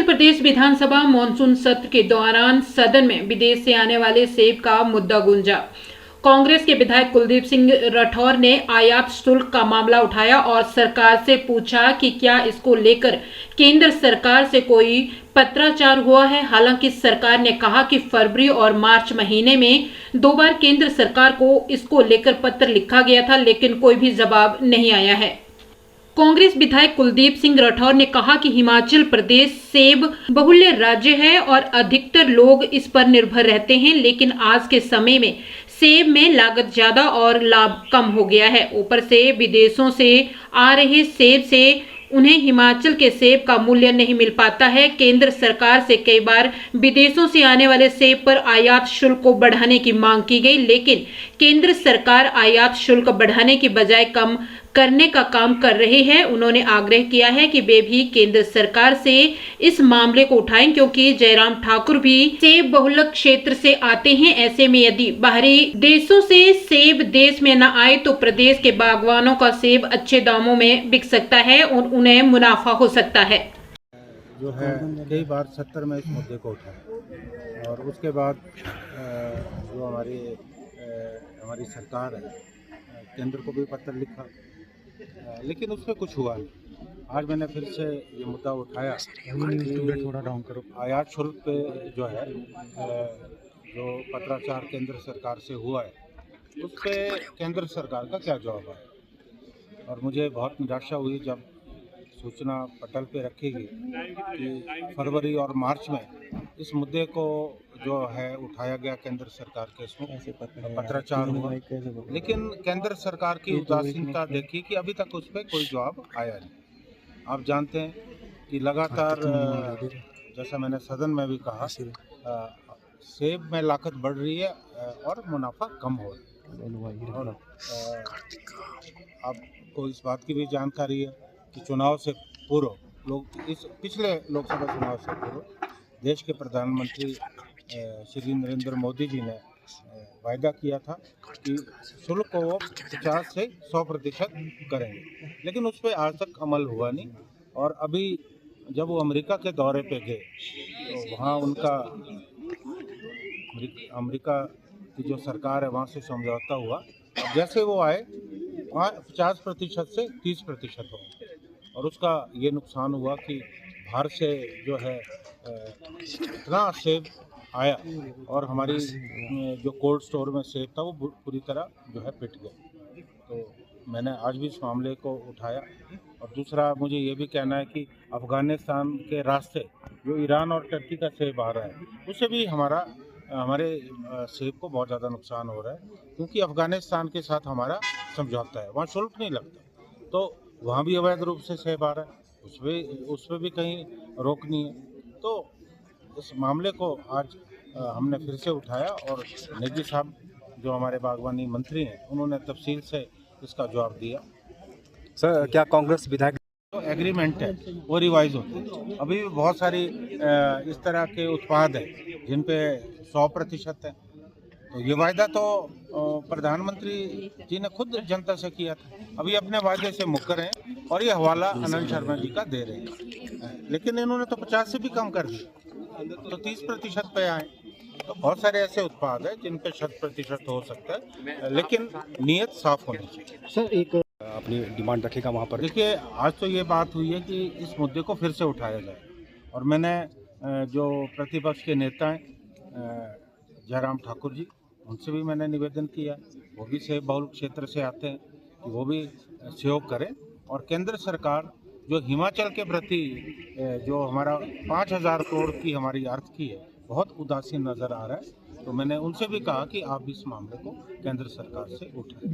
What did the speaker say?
प्रदेश विधानसभा monsoon सत्र के दौरान सदन में विदेश से आने वाले सेब का मुद्दा गूंजा। कांग्रेस के विधायक कुलदीप सिंह राठौर ने आयात शुल्क का मामला उठाया और सरकार से पूछा कि क्या इसको लेकर केंद्र सरकार से कोई पत्राचार हुआ है। हालांकि सरकार ने कहा कि फरवरी और मार्च महीने में 2 बार केंद्र सरकार को इसको लेकर पत्र लिखा गया था, लेकिन कोई भी जवाब नहीं आया है। कांग्रेस विधायक कुलदीप सिंह राठौर ने कहा कि हिमाचल प्रदेश सेब बहुल्य राज्य है और अधिकतर लोग इस पर निर्भर रहते हैं, लेकिन आज के समय में सेब में लागत ज्यादा और लाभ कम हो गया है। ऊपर से विदेशों से आ रहे सेब से उन्हें हिमाचल के सेब का मूल्य नहीं मिल पाता है। केंद्र सरकार से कई बार विदेशों से आने वाले सेब पर आयात शुल्क को बढ़ाने की मांग की गई, लेकिन केंद्र सरकार आयात शुल्क बढ़ाने की बजाय कम करने का काम कर रही है। उन्होंने आग्रह किया है कि वे भी केंद्र सरकार से इस मामले को उठाएं, क्योंकि जयराम ठाकुर भी सेब बहुल क्षेत्र से आते हैं। ऐसे में यदि बाहरी देशों से सेब देश में न आए तो प्रदेश के बागवानों का सेब अच्छे दामों में बिक सकता है और उन्हें मुनाफा हो सकता है। जो है कई बार सत्र में इस मुद्दे को उठाया और उसके बाद जो हमारी सरकार है, केंद्र को भी पत्र लिखा, लेकिन उसमें कुछ हुआ नहीं। आज मैंने फिर से ये मुद्दा उठाया, थोड़ा डाउन करो। आयात शुल्क पे जो है जो पत्राचार केंद्र सरकार से हुआ है, उस पर केंद्र सरकार का क्या जवाब है। और मुझे बहुत निराशा हुई जब सूचना पटल पे रखी गई कि फरवरी और मार्च में इस मुद्दे को जो है उठाया गया केंद्र सरकार के इसमें पत्राचार हुआ, लेकिन केंद्र सरकार की उदासीनता देखी कि अभी तक उस पर कोई जवाब आया नहीं। आप जानते हैं कि लगातार जैसा मैंने सदन में भी कहा, सेब में लागत बढ़ रही है और मुनाफा कम हो रहा है। और आपको इस बात की भी जानकारी है कि चुनाव से पूर्व इस पिछले लोकसभा चुनाव से पूर्व देश के प्रधानमंत्री श्री नरेंद्र मोदी जी ने वायदा किया था कि शुल्क को वो 50 से 100% करेंगे, लेकिन उस पर आज तक अमल हुआ नहीं। और अभी जब वो अमेरिका के दौरे पे गए तो वहाँ उनका अमेरिका की जो सरकार है वहाँ से समझौता हुआ। जैसे वो आए वहाँ 50% से 30% हो, और उसका ये नुकसान हुआ कि बाहर से जो है इतना सेब आया और हमारी जो कोल्ड स्टोर में सेब था वो पूरी तरह जो है पिट गया। तो मैंने आज भी इस मामले को उठाया। और दूसरा मुझे ये भी कहना है कि अफ़गानिस्तान के रास्ते जो ईरान और टर्की का सेब आ रहा है, उससे भी हमारे सेब को बहुत ज़्यादा नुकसान हो रहा है, क्योंकि अफ़गानिस्तान के साथ हमारा समझौता है, वहाँ शुल्क नहीं लगता, तो वहाँ भी अवैध रूप से सेब आ रहा है, उस पर भी कहीं रोक नहीं है। तो इस मामले को आज हमने फिर से उठाया और नेगी साहब जो हमारे बागवानी मंत्री हैं, उन्होंने तफसील से इसका जवाब दिया। सर, क्या कांग्रेस विधायक जो एग्रीमेंट है वो रिवाइज होते हैं। अभी भी बहुत सारी इस तरह के उत्पाद हैं जिन पे 100% है। तो ये वायदा तो प्रधानमंत्री जी ने खुद जनता से किया था, अभी अपने वायदे से मुकर हैं और ये हवाला आनंद शर्मा जी का दे रहे हैं, लेकिन इन्होंने तो 50 से भी कम कर दिया, तो 30% पे आए। तो बहुत सारे ऐसे उत्पाद हैं जिन पे 100% हो सकता है, लेकिन नीयत साफ होनी चाहिए। सर, एक अपनी डिमांड रखेगा वहाँ पर। देखिए, आज तो ये बात हुई है कि इस मुद्दे को फिर से उठाया जाए, और मैंने जो प्रतिपक्ष के नेता हैं जयराम ठाकुर जी, उनसे भी मैंने निवेदन किया, वो भी सेब बहुल क्षेत्र से आते हैं, कि वो भी सहयोग करें। और केंद्र सरकार जो हिमाचल के प्रति जो हमारा 5000 करोड़ की हमारी अर्थ की है, बहुत उदासीन नज़र आ रहा है। तो मैंने उनसे भी कहा कि आप इस मामले को केंद्र सरकार से उठाएं।